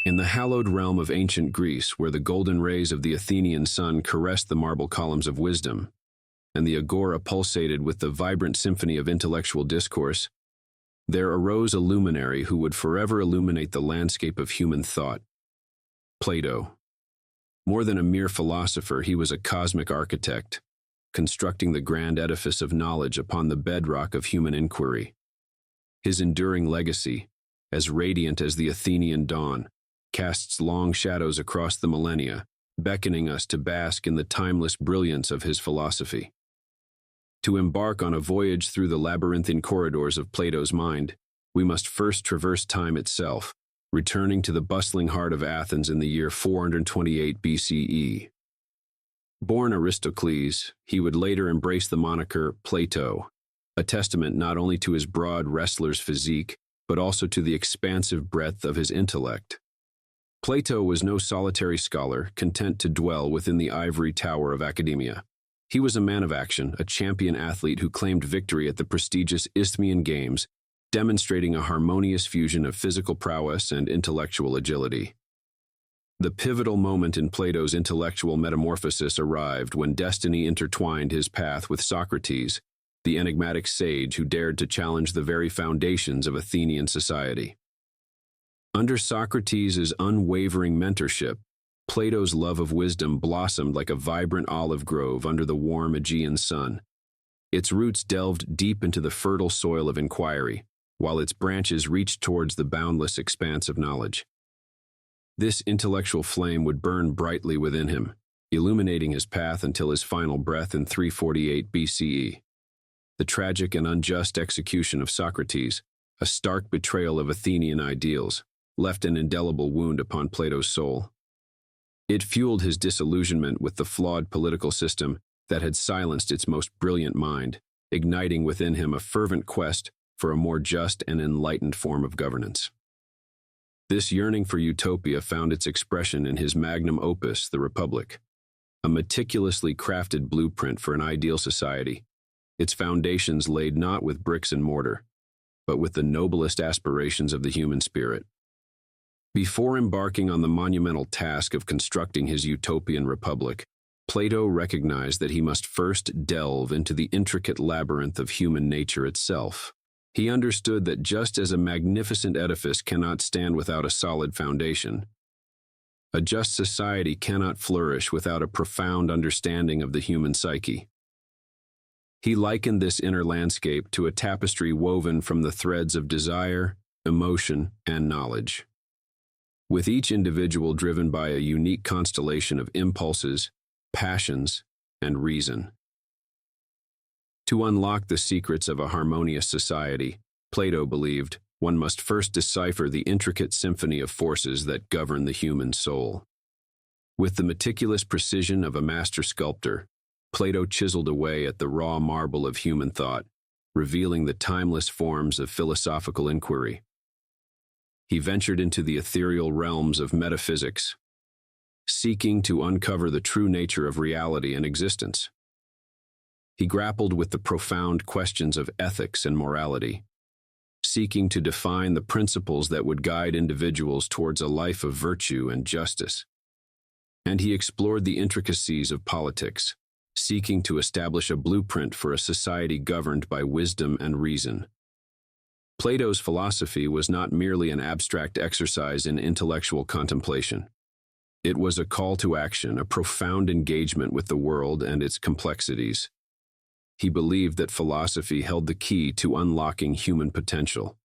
In the hallowed realm of ancient Greece, where the golden rays of the Athenian sun caressed the marble columns of wisdom, and the agora pulsated with the vibrant symphony of intellectual discourse, there arose a luminary who would forever illuminate the landscape of human thought: Plato. More than a mere philosopher, he was a cosmic architect, constructing the grand edifice of knowledge upon the bedrock of human inquiry. His enduring legacy, as radiant as the Athenian dawn, casts long shadows across the millennia, beckoning us to bask in the timeless brilliance of his philosophy. To embark on a voyage through the labyrinthine corridors of Plato's mind, we must first traverse time itself, returning to the bustling heart of Athens in the year 428 BCE. Born Aristocles, he would later embrace the moniker Plato, a testament not only to his broad wrestler's physique, but also to the expansive breadth of his intellect. Plato was no solitary scholar, content to dwell within the ivory tower of academia. He was a man of action, a champion athlete who claimed victory at the prestigious Isthmian Games, demonstrating a harmonious fusion of physical prowess and intellectual agility. The pivotal moment in Plato's intellectual metamorphosis arrived when destiny intertwined his path with Socrates, the enigmatic sage who dared to challenge the very foundations of Athenian society. Under Socrates' unwavering mentorship, Plato's love of wisdom blossomed like a vibrant olive grove under the warm Aegean sun. Its roots delved deep into the fertile soil of inquiry, while its branches reached towards the boundless expanse of knowledge. This intellectual flame would burn brightly within him, illuminating his path until his final breath in 348 BCE. The tragic and unjust execution of Socrates, a stark betrayal of Athenian ideals, left an indelible wound upon Plato's soul. It fueled his disillusionment with the flawed political system that had silenced its most brilliant mind, igniting within him a fervent quest for a more just and enlightened form of governance. This yearning for utopia found its expression in his magnum opus, the Republic, a meticulously crafted blueprint for an ideal society, its foundations laid not with bricks and mortar, but with the noblest aspirations of the human spirit. Before embarking on the monumental task of constructing his utopian republic, Plato recognized that he must first delve into the intricate labyrinth of human nature itself. He understood that just as a magnificent edifice cannot stand without a solid foundation, a just society cannot flourish without a profound understanding of the human psyche. He likened this inner landscape to a tapestry woven from the threads of desire, emotion, and knowledge, with each individual driven by a unique constellation of impulses, passions, and reason. To unlock the secrets of a harmonious society, Plato believed, one must first decipher the intricate symphony of forces that govern the human soul. With the meticulous precision of a master sculptor, Plato chiseled away at the raw marble of human thought, revealing the timeless forms of philosophical inquiry. He ventured into the ethereal realms of metaphysics, seeking to uncover the true nature of reality and existence. He grappled with the profound questions of ethics and morality, seeking to define the principles that would guide individuals towards a life of virtue and justice. And he explored the intricacies of politics, seeking to establish a blueprint for a society governed by wisdom and reason. Plato's philosophy was not merely an abstract exercise in intellectual contemplation. It was a call to action, a profound engagement with the world and its complexities. He believed that philosophy held the key to unlocking human potential,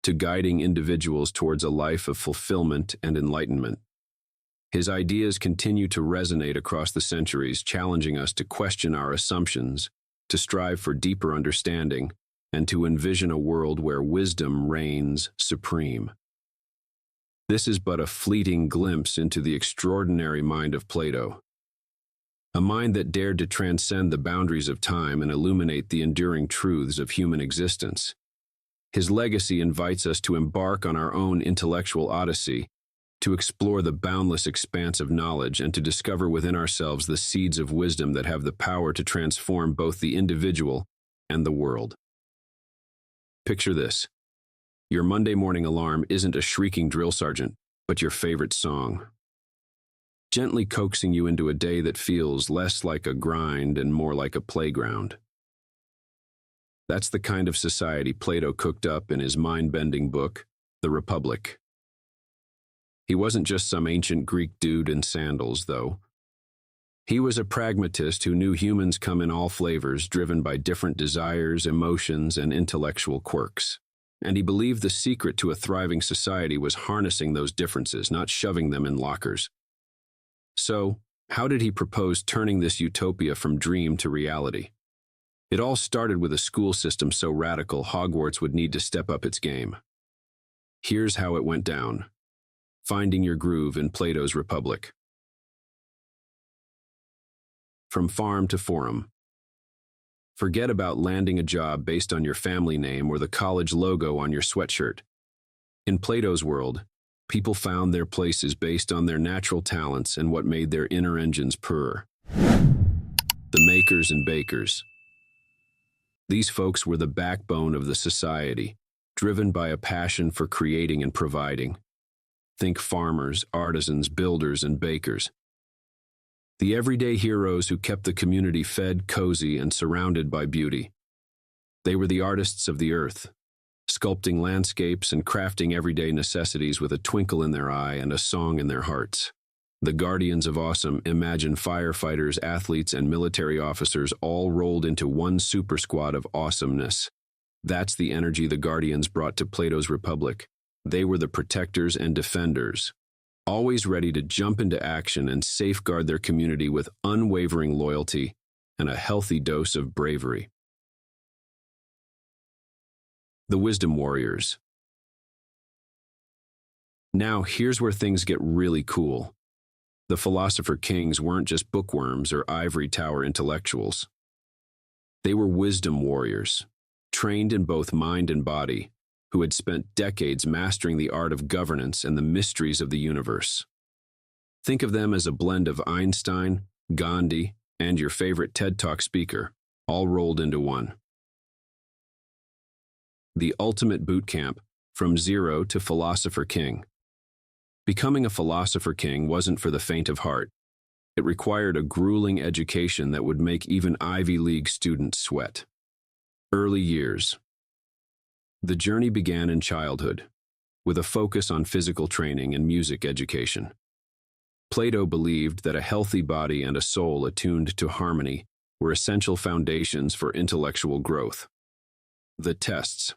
to guiding individuals towards a life of fulfillment and enlightenment. His ideas continue to resonate across the centuries, challenging us to question our assumptions, to strive for deeper understanding, and to envision a world where wisdom reigns supreme. This is but a fleeting glimpse into the extraordinary mind of Plato, a mind that dared to transcend the boundaries of time and illuminate the enduring truths of human existence. His legacy invites us to embark on our own intellectual odyssey, to explore the boundless expanse of knowledge and to discover within ourselves the seeds of wisdom that have the power to transform both the individual and the world. Picture this. Your Monday morning alarm isn't a shrieking drill sergeant, but your favorite song, gently coaxing you into a day that feels less like a grind and more like a playground. That's the kind of society Plato cooked up in his mind-bending book, The Republic. He wasn't just some ancient Greek dude in sandals, though. He was a pragmatist who knew humans come in all flavors, driven by different desires, emotions, and intellectual quirks. And he believed the secret to a thriving society was harnessing those differences, not shoving them in lockers. So, how did he propose turning this utopia from dream to reality? It all started with a school system so radical Hogwarts would need to step up its game. Here's how it went down. Finding your groove in Plato's Republic. From farm to forum. Forget about landing a job based on your family name or the college logo on your sweatshirt. In Plato's world, people found their places based on their natural talents and what made their inner engines purr. The makers and bakers. These folks were the backbone of the society, driven by a passion for creating and providing. Think farmers, artisans, builders, and bakers. The everyday heroes who kept the community fed, cozy, and surrounded by beauty. They were the artists of the earth, sculpting landscapes and crafting everyday necessities with a twinkle in their eye and a song in their hearts. The guardians of awesome, imagine firefighters, athletes, and military officers all rolled into one super squad of awesomeness. That's the energy the guardians brought to Plato's Republic. They were the protectors and defenders, always ready to jump into action and safeguard their community with unwavering loyalty and a healthy dose of bravery. The Wisdom Warriors. Now, here's where things get really cool. The philosopher kings weren't just bookworms or ivory tower intellectuals. They were wisdom warriors, trained in both mind and body, who had spent decades mastering the art of governance and the mysteries of the universe. Think of them as a blend of Einstein, Gandhi, and your favorite TED Talk speaker, all rolled into one. The ultimate boot camp, from zero to philosopher king. Becoming a philosopher king wasn't for the faint of heart. It required a grueling education that would make even Ivy League students sweat. Early years. The journey began in childhood, with a focus on physical training and music education. Plato believed that a healthy body and a soul attuned to harmony were essential foundations for intellectual growth. The tests.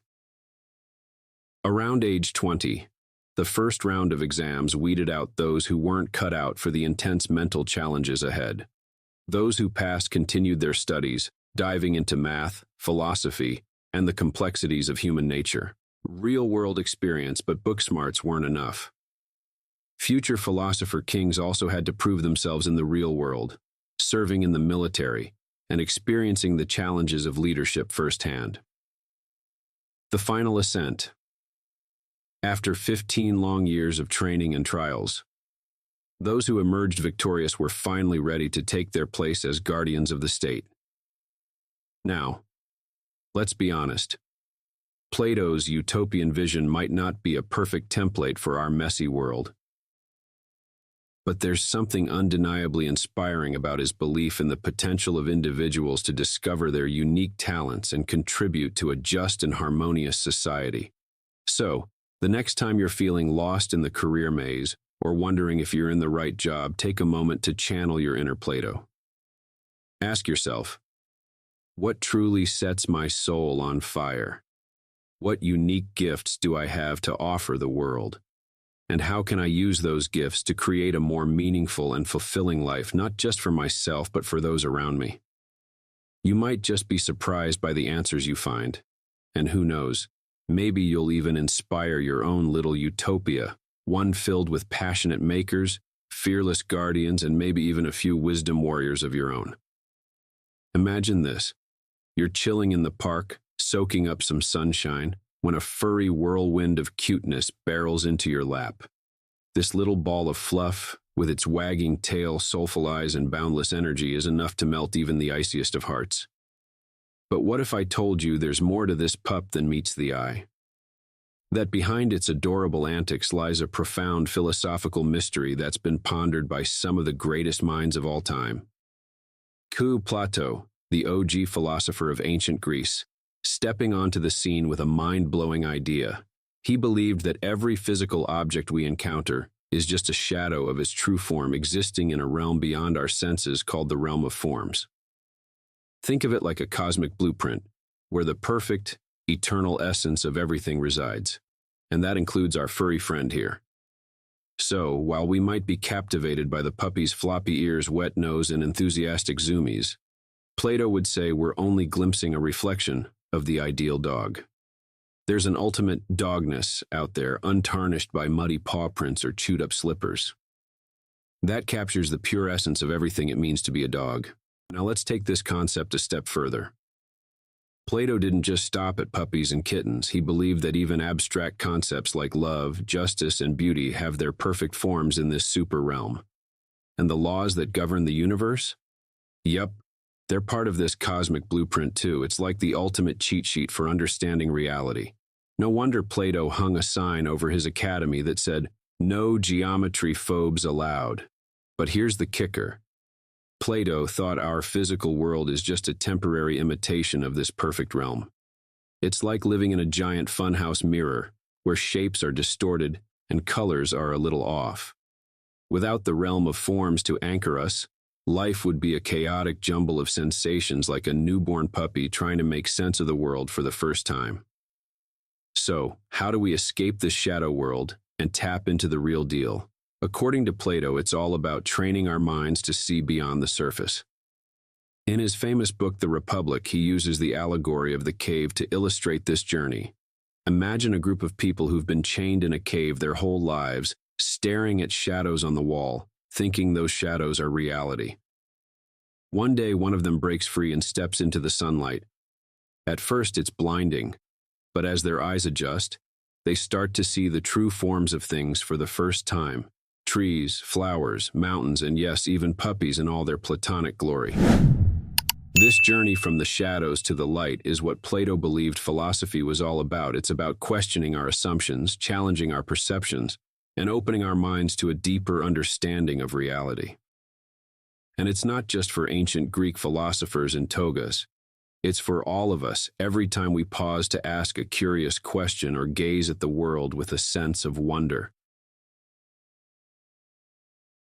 Around age 20, the first round of exams weeded out those who weren't cut out for the intense mental challenges ahead. Those who passed continued their studies, diving into math, philosophy, and the complexities of human nature. Real-world experience, but book smarts weren't enough. Future philosopher kings also had to prove themselves in the real world, serving in the military and experiencing the challenges of leadership firsthand. The final ascent. After 15 long years of training and trials, those who emerged victorious were finally ready to take their place as guardians of the state. Now, let's be honest. Plato's utopian vision might not be a perfect template for our messy world. But there's something undeniably inspiring about his belief in the potential of individuals to discover their unique talents and contribute to a just and harmonious society. So, the next time you're feeling lost in the career maze or wondering if you're in the right job, take a moment to channel your inner Plato. Ask yourself, what truly sets my soul on fire? What unique gifts do I have to offer the world? And how can I use those gifts to create a more meaningful and fulfilling life, not just for myself, but for those around me? You might just be surprised by the answers you find. And who knows, maybe you'll even inspire your own little utopia, one filled with passionate makers, fearless guardians, and maybe even a few wisdom warriors of your own. Imagine this. You're chilling in the park, soaking up some sunshine, when a furry whirlwind of cuteness barrels into your lap. This little ball of fluff, with its wagging tail, soulful eyes, and boundless energy, is enough to melt even the iciest of hearts. But what if I told you there's more to this pup than meets the eye? That behind its adorable antics lies a profound philosophical mystery that's been pondered by some of the greatest minds of all time. Plato, the OG philosopher of ancient Greece, stepping onto the scene with a mind-blowing idea. He believed that every physical object we encounter is just a shadow of its true form existing in a realm beyond our senses called the realm of forms. Think of it like a cosmic blueprint, where the perfect, eternal essence of everything resides, and that includes our furry friend here. So, while we might be captivated by the puppy's floppy ears, wet nose, and enthusiastic zoomies, Plato would say we're only glimpsing a reflection of the ideal dog. There's an ultimate dogness out there, untarnished by muddy paw prints or chewed-up slippers. That captures the pure essence of everything it means to be a dog. Now let's take this concept a step further. Plato didn't just stop at puppies and kittens. He believed that even abstract concepts like love, justice, and beauty have their perfect forms in this super realm. And the laws that govern the universe? Yup, they're part of this cosmic blueprint too. It's like the ultimate cheat sheet for understanding reality. No wonder Plato hung a sign over his academy that said, "No geometry phobes allowed." But here's the kicker. Plato thought our physical world is just a temporary imitation of this perfect realm. It's like living in a giant funhouse mirror, where shapes are distorted and colors are a little off. Without the realm of forms to anchor us, life would be a chaotic jumble of sensations, like a newborn puppy trying to make sense of the world for the first time. So, how do we escape this shadow world and tap into the real deal? According to Plato, it's all about training our minds to see beyond the surface. In his famous book, The Republic, he uses the allegory of the cave to illustrate this journey. Imagine a group of people who've been chained in a cave their whole lives, staring at shadows on the wall, thinking those shadows are reality. One day, one of them breaks free and steps into the sunlight. At first, it's blinding, but as their eyes adjust, they start to see the true forms of things for the first time. Trees, flowers, mountains, and yes, even puppies in all their platonic glory. This journey from the shadows to the light is what Plato believed philosophy was all about. It's about questioning our assumptions, challenging our perceptions, and opening our minds to a deeper understanding of reality. And it's not just for ancient Greek philosophers in togas. It's for all of us every time we pause to ask a curious question or gaze at the world with a sense of wonder.